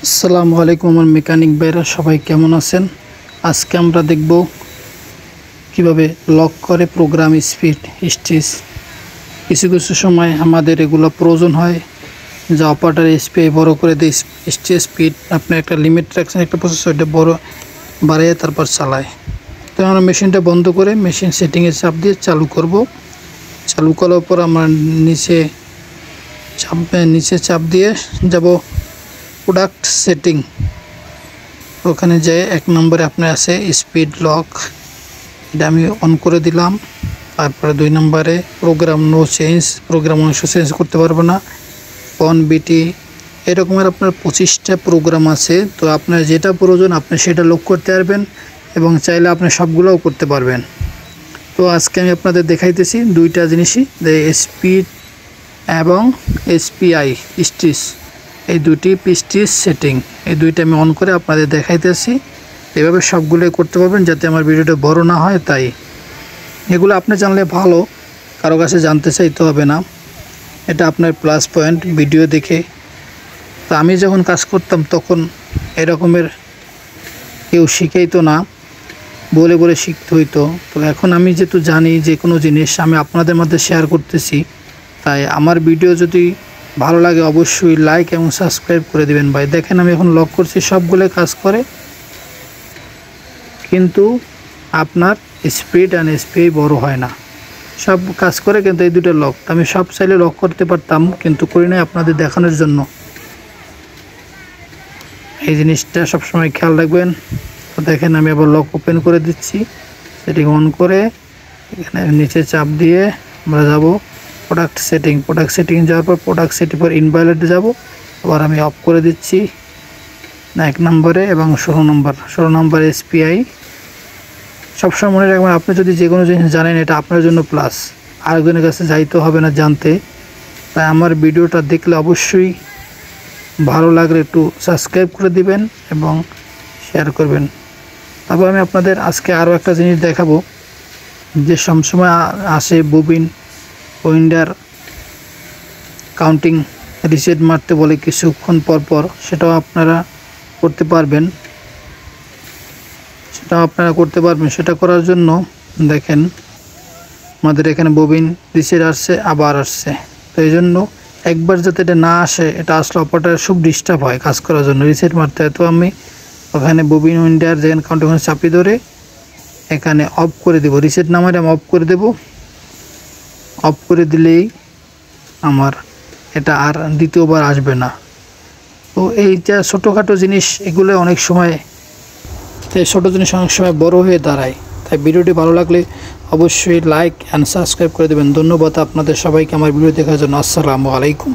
আসসালামু আলাইকুম আমার মেকানিক ভাইরা সবাই কেমন আছেন। আজকে আমরা দেখব কিভাবে লক করে প্রোগ্রাম স্পিড স্টিচ। কিছু কিছু সময় আমাদের এগুলো প্রয়োজন হয়, যা অপারেটর এসপিআই বড় করে দিয়ে স্টিচ স্পিড আপনি একটা লিমিট রাখছেন, একটা প্রসেসর এটা বড় বাড়িয়ে তারপর চালায়। তো আমরা মেশিনটা বন্ধ করে মেশিন সেটিংয়ে চাপ দিয়ে চালু করব। চালু করার পর আমরা নিচে চাপ দিয়ে যাব প্রোডাক্ট সেটিং। ওখানে যে 1 নম্বরে আপনার আছে স্পিড লক, এটা আমি অন করে দিলাম। তারপরে 2 নম্বরে প্রোগ্রাম নো চেঞ্জ, প্রোগ্রাম অংশ চেঞ্জ করতে পারবে না। অন বিটি এরকমের আপনার 25টা প্রোগ্রাম আছে। তো আপনার যেটা প্রয়োজন আপনি সেটা লক করতে পারবেন এবং চাইলে আপনি সবগুলোও করতে পারবেন। তো আজকে আমি আপনাদের দেখাইতেছি দুইটা জিনিসই, যে স্পিড এবং এসপিআই স্টিচ, এই দুটি স্টিচ সেটিং, এই দুইটা আমি অন করে আপনাদের দেখাইতেছি। এভাবে সবগুলোই করতে পারবেন যাতে আমার ভিডিওটা বড় না হয়। তাই এগুলো আপনি জানলে ভালো, কারো কাছে জানতে চাইতে হবে না। এটা আপনার প্লাস পয়েন্ট ভিডিও দেখে। তো আমি যখন কাজ করতাম তখন এরকমের কেউ শিখাইতো না, বলে বলে শিখতে হইতো। তো এখন আমি যেহেতু জানি যে কোনো জিনিস আমি আপনাদের মধ্যে শেয়ার করতেছি, তাই আমার ভিডিও যদি ভালো লাগে অবশ্যই লাইক এবং সাবস্ক্রাইব করে দিবেন ভাই। দেখেন আমি এখন লক করছি, সবগুলো কাজ করে, কিন্তু আপনার স্পিড অ্যান্ড এসপিআই বড় হয় না। সব কাজ করে কিন্তু এই দুটো লক, আমি সব চাইলে লক করতে পারতাম কিন্তু করি নাই আপনাদের দেখানোর জন্য। এই জিনিসটা সবসময় খেয়াল রাখবেন। তো দেখেন আমি আবার লক ওপেন করে দিচ্ছি, সেটিং অন করে এখানে নিচে চাপ দিয়ে আমরা যাব প্রোডাক্ট সেটিং। প্রোডাক্ট সেটিং যাওয়ার পর প্রোডাক্ট সেটিং পর ইনভাইলেটে যাব। আবার আমি অফ করে দিচ্ছি না 1 নম্বরে এবং 16 নম্বর এসপিআই। সবসময় মনে রাখবেন, আপনি যদি যে কোনো জিনিস জানেন এটা আপনার জন্য প্লাস, আরেকজনের কাছে যাইতে হবে না জানতে। তাই আমার ভিডিওটা দেখলে অবশ্যই ভালো লাগলে একটু সাবস্ক্রাইব করে দিবেন এবং শেয়ার করবেন। তারপর আমি আপনাদের আজকে আরও একটা জিনিস দেখাবো, যে সবসময় আসে ববিন উইন্ডার কাউন্টিং রিসেট মারতে বলে কিছুক্ষণ পর পর, সেটাও আপনারা করতে পারবেন। সেটা করার জন্য দেখেন আমাদের এখানে ববিন রিসেট আসছে আবার আসছে। তো এই জন্য একবার যাতে এটা না আসে, এটা আসলে অপারেটর খুব ডিস্টার্ব হয় কাজ করার জন্য, রিসেট মারতে হয়। তো আমি ওখানে ববিন উইন্ডার যেখানে কাউন্টিং চাপি ধরে এখানে অফ করে দেব, রিসেট না মারে আমি অফ করে দেব। অফ করে দিলেই আমার এটা আর দ্বিতীয়বার আসবে না। তো এইটা ছোটোখাটো জিনিস, এগুলো অনেক সময় ছোটো জিনিস অনেক সময় বড় হয়ে দাঁড়ায়। তাই ভিডিওটি ভালো লাগলে অবশ্যই লাইক অ্যান্ড সাবস্ক্রাইব করে দেবেন। ধন্যবাদ আপনাদের সবাইকে আমার ভিডিও দেখার জন্য। আসসালামু আলাইকুম।